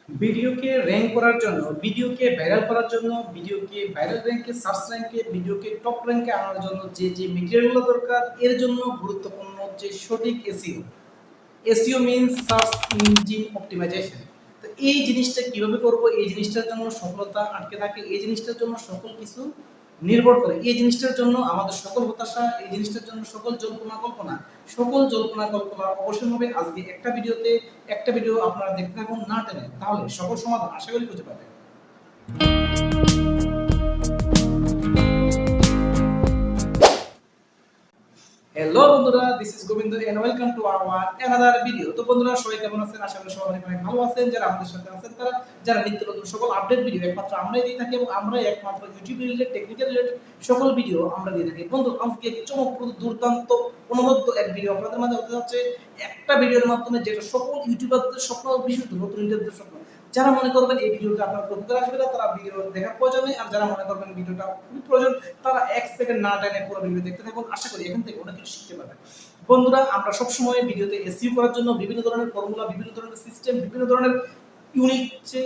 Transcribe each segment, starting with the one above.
ভিডিওকে র‍্যাঙ্ক করার জন্য, ভিডিওকে ভাইরাল করার জন্য, ভিডিওকে ভাইরাল র‍্যাঙ্কে, সার্চ র‍্যাঙ্কে, ভিডিওকে টপ র‍্যাঙ্কে আনার জন্য যে মেটেরিয়ালগুলো দরকার, এর জন্য গুরুত্বপূর্ণ হচ্ছে সঠিক SEO. SEO means search engine optimisation. তো এই জিনিসটা কিভাবে করব, এই জিনিসটার জন্য সফলতা আটকে থাকে, এই জিনিসটার জন্য সকল কিছু নির্ভর করে। এই জিনিসটার জন্য আমাদের সকল হতাশা, এই জিনিসটার জন্য সকল জল্পনা কল্পনা অবশ্যই হবে। আজকে একটা ভিডিও আপনারা দেখতে থাকুন না টেনে, তাহলে সকল সমাধান আশা করি খুঁজে পাবেন। হ্যালো বন্ধুরা, this is Govind and welcome to our another video. তো বন্ধুরা, সবাই কেমন আছেন? আশা করি সবাই অনেক ভালো আছেন। যারা আমাদের সাথে আছেন, যারা নিত্য নতুন সকল আপডেট ভিডিও একমাত্র আমরাই দিয়ে থাকি, এবং আমরাই একমাত্র ইউটিউব রিলেটেড, টেকনিক্যাল রিলেটেড সকল ভিডিও আমরা দিয়ে থাকি। বন্ধু, আজকে চমকপ্রদ, দুর্দান্ত, অনবদ্য এক ভিডিও আপনাদের মাঝে হতে যাচ্ছে। একটা ভিডিওর মাধ্যমে যেটা সকল ইউটিউবারদের স্বপ্ন, বিশুদ্ধ নতুন ইউটিউবারদের স্বপ্ন। যারা মনে করবেন এই ভিডিওটা আপনার উপকার আসবে না, তারা ভিডিও দেখার প্রয়োজন নেই। আর যারা মনে করবেন ভিডিওটা খুবই প্রয়োজন, তারা 1 সেকেন্ড না টেনে পুরো ভিডিও দেখতে থাকুন। আশা করি এখান থেকে অনেক কিছু শিখতে পারবেন। বন্ধুরা, আমরা সবসময় ভিডিওতে এসইও করার জন্য বিভিন্ন ধরনের ফর্মুলা, বিভিন্ন ধরনের সিস্টেম, বিভিন্ন ধরনের ইউনিক যে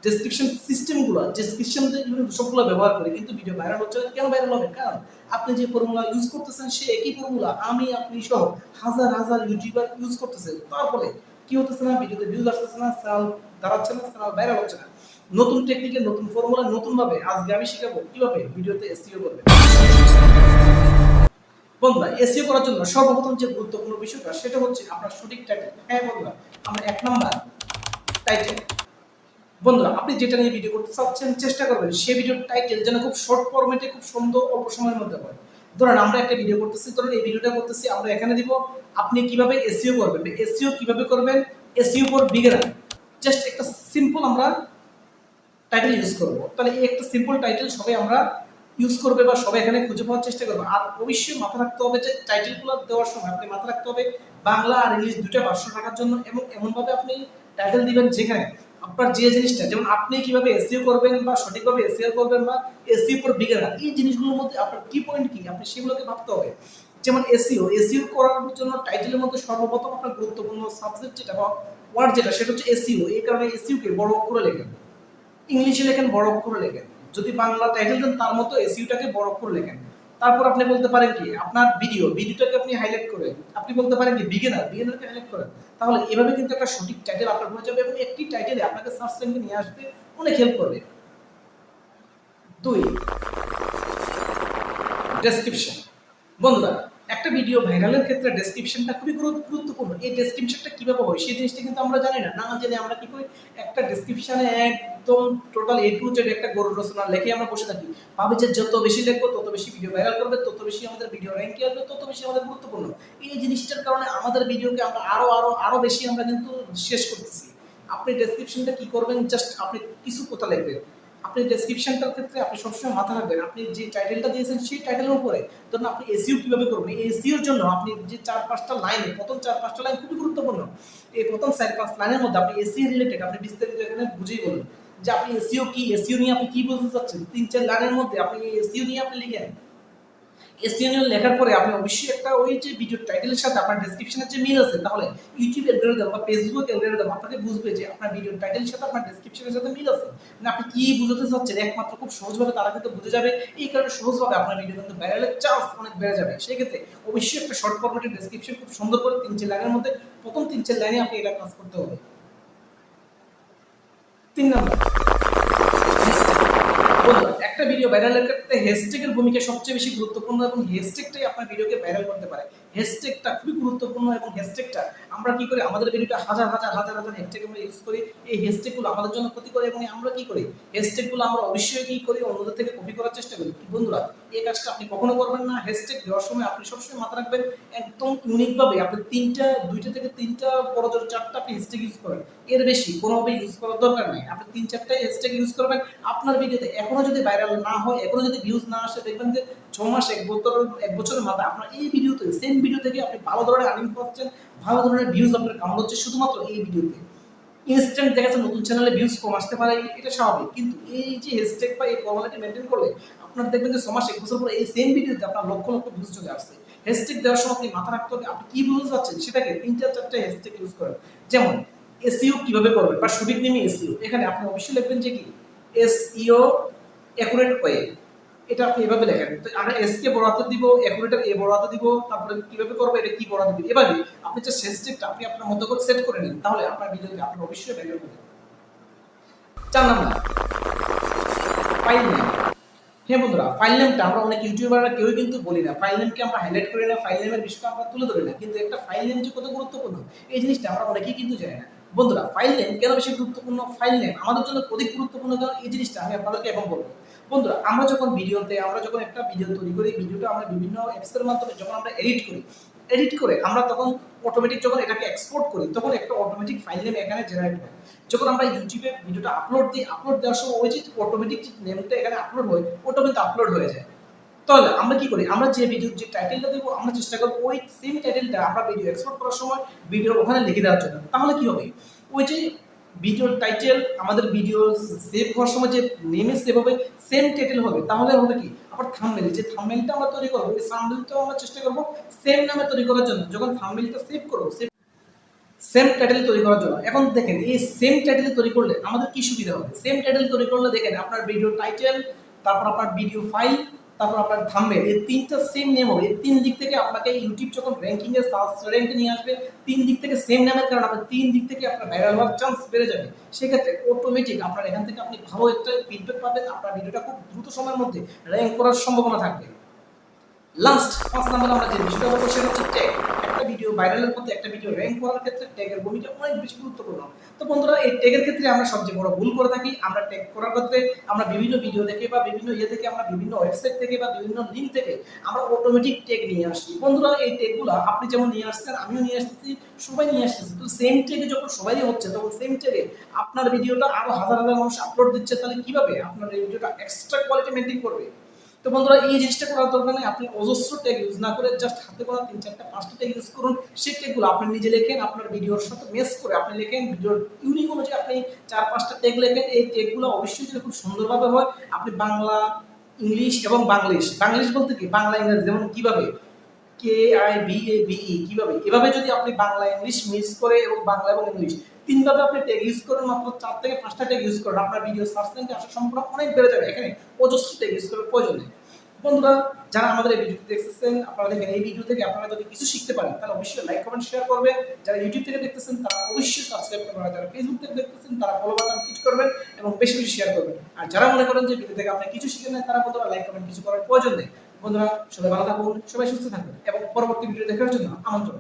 ডেসক্রিপশন সিস্টেমগুলো, ডেসক্রিপশন যে ইউনিক সবগুলো ব্যবহার করি, কিন্তু ভিডিও ভাইরাল হচ্ছে না। কেন ভাইরাল হবে? কারণ আপনি যে ফর্মুলা ইউজ করতেছেন, সে একই ফর্মুলা আমি, আপনি সহ হাজার হাজার ইউটিউবার ইউজ করতেছে। তার ফলে কি হতেছে না, ভিডিওতে ভিউজ আসতেছে না, চ্যানেল দাঁড়াচ্ছে না, চ্যানেল ভাইরাল হচ্ছে না। নতুন টেকনিকে, নতুন ফর্মুলা, নতুন ভাবে আজকে আমি শিখাবো কিভাবে ভিডিওতে এসইও করবে। বন্ধুরা, এসইও করার জন্য সর্বপ্রথম যে গুরুত্বপূর্ণ বিষয়টা, সেটা হচ্ছে আপনার সঠিক টাইটেল। হ্যাঁ বন্ধুরা, আমরা 1 নাম্বার টাইটেল। বন্ধুরা, আপনি যেটা নিয়ে ভিডিও করতে চাচ্ছেন, চেষ্টা করবেন সেই ভিডিওর টাইটেল যেন খুব শর্ট ফরম্যাটে, খুব সুন্দর, অল্প সময়ের মধ্যে হয়। ধরেন আমরা একটা ভিডিও করতেছি, ধরেন এই ভিডিওটা করতেছি, আমরা এখানে দিব আপনি কিভাবে এসইও করবেন। এসইও কিভাবে করবেন? SEO for beginner. জাস্ট একটা সিম্পল আমরা টাইটেল ইউজ করব। তাহলে এই একটা সিম্পল টাইটেল সবাই আমরা ইউজ করবে, বা সবাই এখানে খুঁজে পাওয়ার চেষ্টা করবে। আর অবশ্যই মাথায় রাখতে হবে যে টাইটেলগুলো দেওয়ার সময় আপনি মাথায় রাখতে হবে বাংলা আর ইংলিশ দুইটা ভার্সন রাখার জন্য, এবং এমনভাবে আপনি টাইটেল দিবেন যেখানে আপনার যে জিনিসটা, যেমন আপনি কিভাবে এসইও করবেন, বা সঠিকভাবে এসইও করবেন, বা এসইও ফর বিগিনার, এই জিনিসগুলোর মধ্যে আপনার কি পয়েন্ট কি, আপনি সেগুলোকে ভাবতে হবে। যেমন এসইও করার জন্য টাইটেলের মধ্যে সর্বপ্রথম আপনার গুরুত্বপূর্ণ সাবজেক্ট যেটা বা ওয়ার্ড যেটা, সেটা হচ্ছে এসইও। এই কারণে এসইও কে বড় অক্ষরে লেখেন, ইংলিশে লেখেন বড় অক্ষরে লেখেন। যদি বাংলা টাইটেল দেন, তার মতো এসইওটাকে বড় অক্ষরে লেখেন। তারপর আপনি বলতে পারেন কি, আপনার ভিডিওটাকে আপনি হাইলাইট করেন। আপনি বলতে পারেন কি বিগিনারকে হাইলাইট করেন। তাহলে এভাবে কিন্তু একটা সঠিক টাইটেল আপনার হয়ে যাবে, এবং একটি টাইটেলে আপনাকে সার্চ র্যাঙ্কে নিয়ে আসবে, অনেক হেল্প করবে। 2, ডেসক্রিপশন। বন্ধুরা, একটা ভিডিও ভাইরালের ক্ষেত্রে ডেসক্রিপশনটা খুবই গুরুত্বপূর্ণ। এই ডেসক্রিপশনটা কিভাবে হয় সেই জিনিসটা কিন্তু আমরা জানি না। না জেনে আমরা কি করি, একটা ডেসক্রিপশনে একদম টোটাল এ টু জেড একটা গরুর রচনা লিখে আমরা বসে থাকি। ভাবি যে যত বেশি লিখবো তত বেশি ভিডিও ভাইরাল করবে, তত বেশি আমাদের ভিডিও র্যাঙ্কে আসবে, তত বেশি আমাদের গুরুত্বপূর্ণ। এই জিনিসটার কারণে আমাদের ভিডিওকে আমরা আরো বেশি আমরা কিন্তু শেষ করতেছি। আপনি ডেসক্রিপশনটা কি করবেন, জাস্ট আপনি কিছু কথা লিখবেন। আপনি ডেসক্রিপশনটার ক্ষেত্রে আপনি সবসময় মাথা রাখবেন, আপনি যে টাইটেলটা দিয়েছেন সেই টাইটেলের উপরে ধরুন আপনি এসইও কিভাবে করবেন। এই এসইওর জন্য আপনি যে 4-5টা লাইনে, প্রথম 4-5টা লাইন খুবই গুরুত্বপূর্ণ। এই প্রথম 4-5 লাইনের মধ্যে আপনি এসইও রিলেটেড আপনি বিস্তারিত এখানে বুঝিয়ে বলুন যে আপনি এসইও কি, এসইও নিয়ে আপনি কি বলতে চাচ্ছেন। 3-4 লাইনের মধ্যে আপনি এসইও নিয়ে আপনি লিখেন। এসইও নিয়ে লেখার পরে আপনি অবশ্যই একটা ওই যে ভিডিও টাইটেলের সাথে আপনার ডেসক্রিপশনের যে মিল আছে, তাহলে ইউটিউব অ্যালগরিদম বা ফেসবুক অ্যালগরিদম আপনাকে বুঝবে যে আপনার ভিডিও টাইটেলের সাথে আপনার ডেসক্রিপশনের সাথে মিল আছে। মানে আপনি কি বুঝাতে চাচ্ছেন একমাত্র খুব সহজভাবে তারা কিন্তু বুঝে যাবে। এই কারণে সহজভাবে আপনার ভিডিও কিন্তু ভাইরালের চান্স অনেক বেড়ে যাবে। সেই ক্ষেত্রে অবশ্যই একটা শর্ট ফরম্যাটের ডেসক্রিপশন খুব সুন্দর করে 3-4 লাইনের মধ্যে, প্রথম 3-4 লাইনে আপনি এটা কাজ করতে হবে। 3 নাম্বার, বন্ধুরা, একটা ভিডিও ভাইরালের ক্ষেত্রে হ্যাশট্যাগের ভূমিকা সবচেয়ে বেশি গুরুত্বপূর্ণ, এবং হ্যাশট্যাগটাই আপনার ভিডিওকে ভাইরাল করতে পারে। হ্যাশট্যাগটা খুবই গুরুত্বপূর্ণ, এবং হ্যাশট্যাগটা আমরা কি করি, আমাদের ভিডিওটা হাজার হ্যাশট্যাগ আমরা ইউজ করি। এই হ্যাশট্যাগগুলো আমাদের জন্য ক্ষতি করে, এবং আমরা কি করি, হ্যাশট্যাগগুলো আমরা অবশ্যই কি করি, অন্যদের থেকে কপি করার চেষ্টা করি। বন্ধুরা, এই কাজটা আপনি কখনো করবেন না। হ্যাশট্যাগ দেওয়ার সময় আপনি সবসময় মাথা রাখবেন একদম ইউনিকভাবে আপনি 2টা থেকে 3টা, বড় জোর 4টা আপনি হ্যাশট্যাগ ইউজ করেন। এর বেশি কোনোভাবে ইউজ করার দরকার নেই। আপনি 3-4টাই হ্যাশট্যাগ ইউজ করবেন। আপনার ভিডিওতে এখনো যদি ভাইরাল না হয়, এখনো যদি ভিউজ না আসে, দেখবেন যে 6 মাস, 1 বছরের মাথায় আপনার এই ভিডিওতে, সেম ভিডিও থেকে আপনি ভালো ধরনের আর্নিং পাচ্ছেন, ভালো ধরনের ভিউজ আপনার কাউন্ট হচ্ছে শুধুমাত্র এই ভিডিওতে। ইনস্ট্যান্ট দেখা যাচ্ছে নতুন চ্যানেলে ভিউজ কম আসতে পারে, এটা স্বাভাবিক। কিন্তু এই যে হ্যাশট্যাগ বা এই ফর্মালিটি মেইনটেইন করলে আপনার দেখবেন যে 6 মাস, 1 বছর পরে এই সেম ভিডিওতে আপনার লক্ষ ভিউজ চলে আসছে। হ্যাশট্যাগ দেওয়ার সময় আপনি মাথা রাখতে হবে আপনি কি বুঝতে চাচ্ছেন সেটাকে 3টা 4টা হ্যাশট্যাগ ইউজ করেন। যেমন এসইও কিভাবে করবেন বা সঠিক নেমে এসইও, এখানে আপনি অবশ্যই লিখবেন যে কি এসইও অ্যাকুরেট ওয়ে, এটা আপনি এভাবে লেখেন। তো আমরা এস কে বড় হাতে দিব, অ্যাকুরেটের এ বড় হাতে দিব, তারপরে কিভাবে করবো এটা কি বড় হাতে দিব, এভাবে আপনি যে সেন্সিটিভটা আপনি আপনার মতো করে সেট করে নিন, তাহলে আপনার ভিডিওতে আপনি অবশ্যই ভাইরাল হবে। 4 নাম্বার ফাইল নেম। হ্যাঁ বন্ধুরা, ফাইল নেমটা আমরা অনেক ইউটিউবাররা কেউই কিন্তু বলি না, ফাইল নেমকে আমরা হাইলাইট করি না, ফাইল নেমের বিষয়টা আমরা তুলে ধরি না, কিন্তু একটা ফাইল নেম যে কত গুরুত্বপূর্ণ এই জিনিসটা আমরা অনেকেই কিন্তু জানি না। বন্ধুরা, ফাইল নেম কেন বেশি গুরুত্বপূর্ণ? ফাইল নেম আমাদের জন্য অধিক গুরুত্বপূর্ণ কারণ এই জিনিসটা আমি আপনাদেরকে এখন বলবো। বন্ধুরা, আমরা যখন একটা ভিডিও তৈরি করি, ভিডিওটা আমরা বিভিন্ন অ্যাপসের মাধ্যমে যখন আমরা এডিট করে আমরা তখন অটোমেটিক যখন এটাকে এক্সপোর্ট করি, তখন একটা অটোমেটিক ফাইল নেম এখানে জেনারেট হয়। যখন আমরা ইউটিউবে ভিডিওটা আপলোড দেওয়ার সময় ওই যে অটোমেটিক যে নেমটা এখানে আপলোড হয়, ওটা কিন্তু আপলোড হয়ে যায়। তাহলে আমরা কি করি, আমরা যে ভিডিওর যে টাইটেলটা দেবো আমরা চেষ্টা করবো ওই সেম টাইটেলটা আমরা ভিডিও এক্সপোর্ট করার সময় ভিডিওর ওখানে লিখে দেওয়ার জন্য। তাহলে কি হবে, ওই যে ভিডিওর টাইটেল আমাদের ভিডিও সেভ হওয়ার সময় যে নেমে সেভ হবে সেম টাইটেল হবে। তাহলে হবে কি, আবার থাম্বনেল, যে থাম্বনেলটা আমরা তৈরি করবো ওই থাম্বনেলটাও আমরা চেষ্টা করবো সেম নামে তৈরি করার জন্য। যখন থাম্বনেলটা সেভ করবো সেম টাইটেল তৈরি করার জন্য। এখন দেখেন এই সেম টাইটেল তৈরি করলে আমাদের কি সুবিধা হবে, সেম টাইটেল তৈরি করলে দেখেন আপনার ভিডিও টাইটেল, তারপর আপনার ভিডিও ফাইল, তারপর আপনার থাম্বনেল, এই তিনটা সেম নেম হবে। এই তিন দিক থেকে আপনাকে ইউটিউব যখন র্যাঙ্কিং এ সার্চ র্যাঙ্কে নিয়ে আসবে, তিন দিক থেকে সেম নামের কারণে আপনার তিন দিক থেকে আপনার ভাইরাল হওয়ার চান্স বেড়ে যাবে। সেক্ষেত্রে অটোমেটিক আপনার এখান থেকে আপনি ভালো একটা ফিডব্যাক পাবেন, আপনার ভিডিওটা খুব দ্রুত সময়ের মধ্যে র্যাঙ্ক করার সম্ভাবনা থাকবে। লাস্ট 5 নাম্বার আমরা যে বিষয়টা বলবো সেটা হচ্ছে ট্যাগ। একটা ভিডিও ভাইরালের মধ্যে একটা ভিডিও র‍্যাঙ্ক করার ক্ষেত্রে ট্যাগের ভূমিকা অনেক বেশি গুরুত্বপূর্ণ। তো বন্ধুরা, এই ট্যাগের ক্ষেত্রে আমরা সবচেয়ে বড় ভুল করে থাকি। আমরা ট্যাগ করার ক্ষেত্রে আমরা বিভিন্ন ভিডিও দেখে বা বিভিন্ন থেকে আমরা বিভিন্ন ওয়েবসাইট থেকে বা বিভিন্ন লিঙ্ক থেকে আমরা অটোমেটিক ট্যাগ নিয়ে আসি। বন্ধুরা, এই ট্যাগগুলো আপনি যেমন নিয়ে আসছেন, আমিও নিয়ে আসতেছি, সবাই নিয়ে আসতেছে। তো সেম ট্যাগে যখন সবাই হচ্ছে, তখন সেম ট্যাগে আপনার ভিডিওটা আরো হাজার হাজার মানুষ আপলোড দিচ্ছে, তাহলে কিভাবে আপনার এই ভিডিওটা এক্সট্রা কোয়ালিটি মেইনটেইন করবে? তো বন্ধুরা, এই জিনিসটা করার দরকার নেই। আপনি অজস্র ট্যাগ ইউজ না করে জাস্ট হাতে করা ৩, ৪টা, ৫টা ট্যাগ ইউজ করুন। সেই ট্যাগগুলো আপনি নিজে লেখেন, আপনার ভিডিওর সাথে ম্যাচ করে আপনি লেখেন। ভিডিওর ইউনিক অনুযায়ী আপনি ৪, ৫টা ট্যাগ লেখেন। এই ট্যাগগুলো অবশ্যই যদি খুব সুন্দরভাবে হয়, আপনি বাংলা, ইংলিশ এবং বাংলিশ বলতে কি বাংলা ইংরেজি, যেমন কিভাবে KIBABE কিভাবে, এভাবে যদি আপনি বাংলা ইংলিশ মিক্স করে এবং বাংলা এবং ইংলিশ তিনভাবে আপনি ট্যাগ ইউজ করেন, মাত্র ৪ থেকে ৫টা ট্যাগ ইউজ করেন, আপনার ভিডিও সার্চ র্যাঙ্কে আসার সম্ভাবনা অনেক বেড়ে যাবে। এখানে অজস্র ট্যাগ ইউজ করার প্রয়োজন নেই। বন্ধুরা, যারা আমাদের এই ভিডিওটি দেখতেছেন, আপনারা দেখেন এই ভিডিও থেকে আপনারা যদি কিছু শিখতে পারেন, তাহলে অবশ্যই লাইক, কমেন্ট, শেয়ার করবেন। যারা ইউটিউব থেকে দেখতেছেন তারা অবশ্যই সাবস্ক্রাইব করবেন, যারা ফেসবুক থেকে দেখতেছেন তারা ফলো বাটন ক্লিক করবেন এবং বেশি বেশি শেয়ার করবেন। আর যারা মনে করেন যে ভিডিও থেকে আপনি কিছু শিখেন না, তারা বলতে লাইক, কমেন্ট কিছু করার প্রয়োজন নেই। বন্ধুরা, সবাই ভালো থাকুন, সবাই সুস্থ থাকুন এবং পরবর্তী ভিডিও দেখার জন্য আমন্ত্রণ।